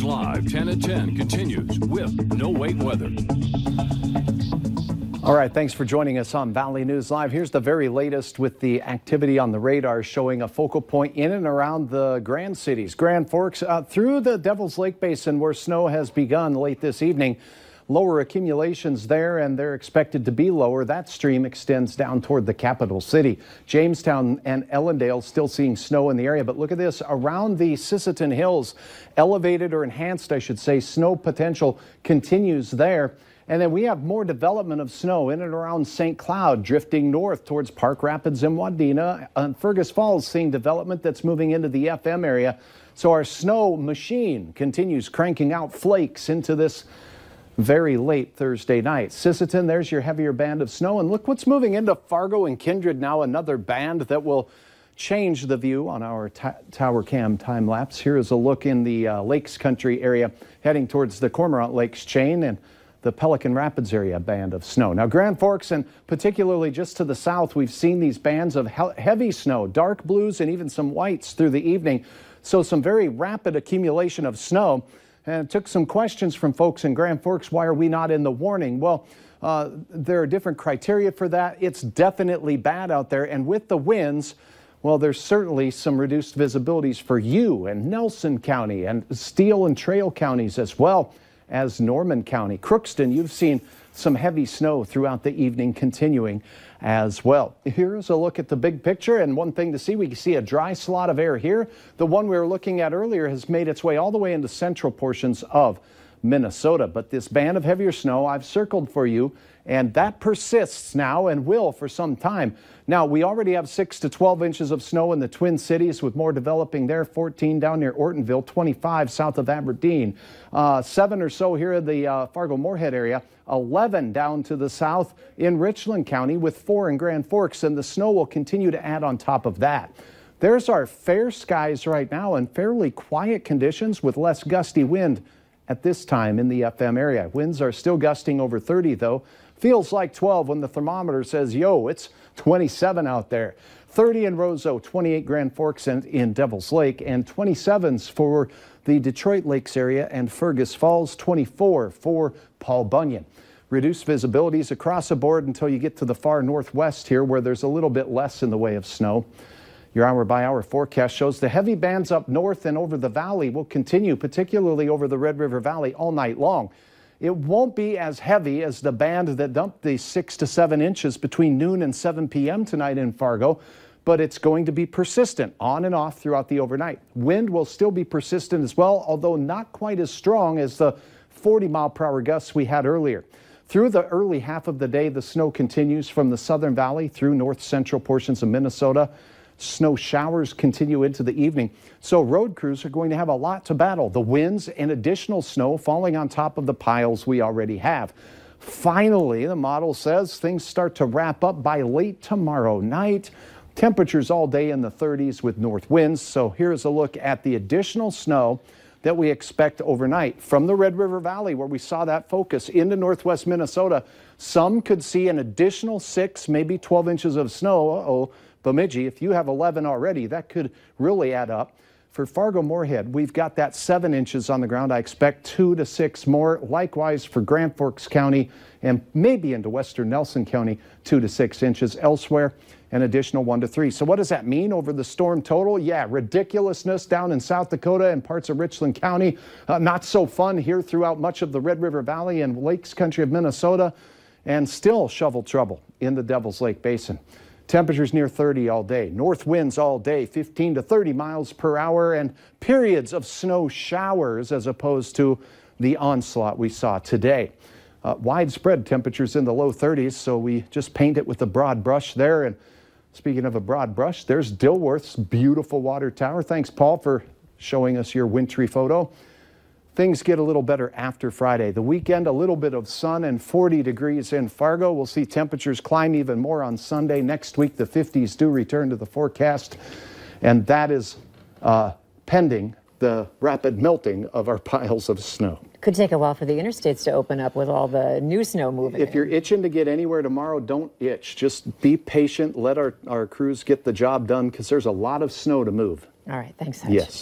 Live 10 at 10 continues with No Wait Weather. All right, thanks for joining us on Valley News Live. Here's the very latest with the activity on the radar showing a focal point in and around the Grand Cities. Grand Forks through the Devil's Lake Basin where snow has begun late this evening. Lower accumulations there, and they're expected to be lower. That stream extends down toward the capital city. Jamestown and Ellendale still seeing snow in the area, but look at this. Around the Sisseton Hills, elevated or enhanced, I should say, snow potential continues there. And then we have more development of snow in and around St. Cloud, drifting north towards Park Rapids and Wadena. Fergus Falls seeing development that's moving into the FM area. So our snow machine continues cranking out flakes into this very late Thursday night. Sisseton, there's your heavier band of snow. And look what's moving into Fargo and Kindred now, another band that will change the view on our tower cam time lapse. Here is a look in the Lakes Country area heading towards the Cormorant Lakes chain and the Pelican Rapids area band of snow. Now Grand Forks and particularly just to the south, we've seen these bands of heavy snow, dark blues and even some whites through the evening. So some very rapid accumulation of snow. And it took some questions from folks in Grand Forks. Why are we not in the warning? Well, there are different criteria for that. It's definitely bad out there. And with the winds, well, there's certainly some reduced visibilities for you and Nelson County and Steele and Trail counties as well as Norman County. Crookston, you've seen some heavy snow throughout the evening continuing as well. Here's a look at the big picture, and one thing to see, we can see a dry slot of air here. The one we were looking at earlier has made its way all the way into central portions of Minnesota, but this band of heavier snow I've circled for you, and that persists now and will for some time. Now, we already have 6 to 12 inches of snow in the Twin Cities, with more developing there, 14 down near Ortonville, 25 south of Aberdeen, 7 or so here in the Fargo-Moorhead area, 11 down to the south in Richland County, with 4 in Grand Forks, and the snow will continue to add on top of that. There's our fair skies right now and fairly quiet conditions with less gusty wind at this time in the FM area. Winds are still gusting over 30 though. Feels like 12 when the thermometer says, yo, it's 27 out there. 30 in Roseau, 28 Grand Forks and in Devil's Lake, and 27s for the Detroit Lakes area and Fergus Falls, 24 for Paul Bunyan. Reduced visibilities across the board until you get to the far northwest here where there's a little bit less in the way of snow. Your hour-by-hour forecast shows the heavy bands up north and over the valley will continue, particularly over the Red River Valley all night long. It won't be as heavy as the band that dumped the 6 to 7 inches between noon and 7 p.m. tonight in Fargo, but it's going to be persistent on and off throughout the overnight. Wind will still be persistent as well, although not quite as strong as the 40-mile-per-hour gusts we had earlier. Through the early half of the day, the snow continues from the southern valley through north-central portions of Minnesota. Snow showers continue into the evening, so road crews are going to have a lot to battle. The winds and additional snow falling on top of the piles we already have. Finally, the model says things start to wrap up by late tomorrow night. Temperatures all day in the 30s with north winds. So here's a look at the additional snow that we expect overnight from the Red River Valley, where we saw that focus into northwest Minnesota. Some could see an additional 6, maybe 12 inches of snow. Bemidji, if you have 11 already, that could really add up. For Fargo-Moorhead, we've got that 7 inches on the ground. I expect 2 to 6 more. Likewise for Grand Forks County and maybe into western Nelson County, 2 to 6 inches. Elsewhere, an additional 1 to 3. So what does that mean over the storm total? Yeah, ridiculousness down in South Dakota and parts of Richland County. Not so fun here throughout much of the Red River Valley and Lakes Country of Minnesota. And still shovel trouble in the Devil's Lake Basin. Temperatures near 30 all day. North winds all day, 15 to 30 miles per hour, and periods of snow showers as opposed to the onslaught we saw today. Widespread temperatures in the low 30s, so we just paint it with a broad brush there. And speaking of a broad brush, there's Dilworth's beautiful water tower. Thanks, Paul, for showing us your wintry photo. Things get a little better after Friday. The weekend, a little bit of sun and 40 degrees in Fargo. We'll see temperatures climb even more on Sunday. Next week, the 50s do return to the forecast, and that is pending the rapid melting of our piles of snow. Could take a while for the interstates to open up with all the new snow moving. If you're itching to get anywhere tomorrow, don't itch. Just be patient. Let our crews get the job done because there's a lot of snow to move. All right. Thanks, Hutch. Yes.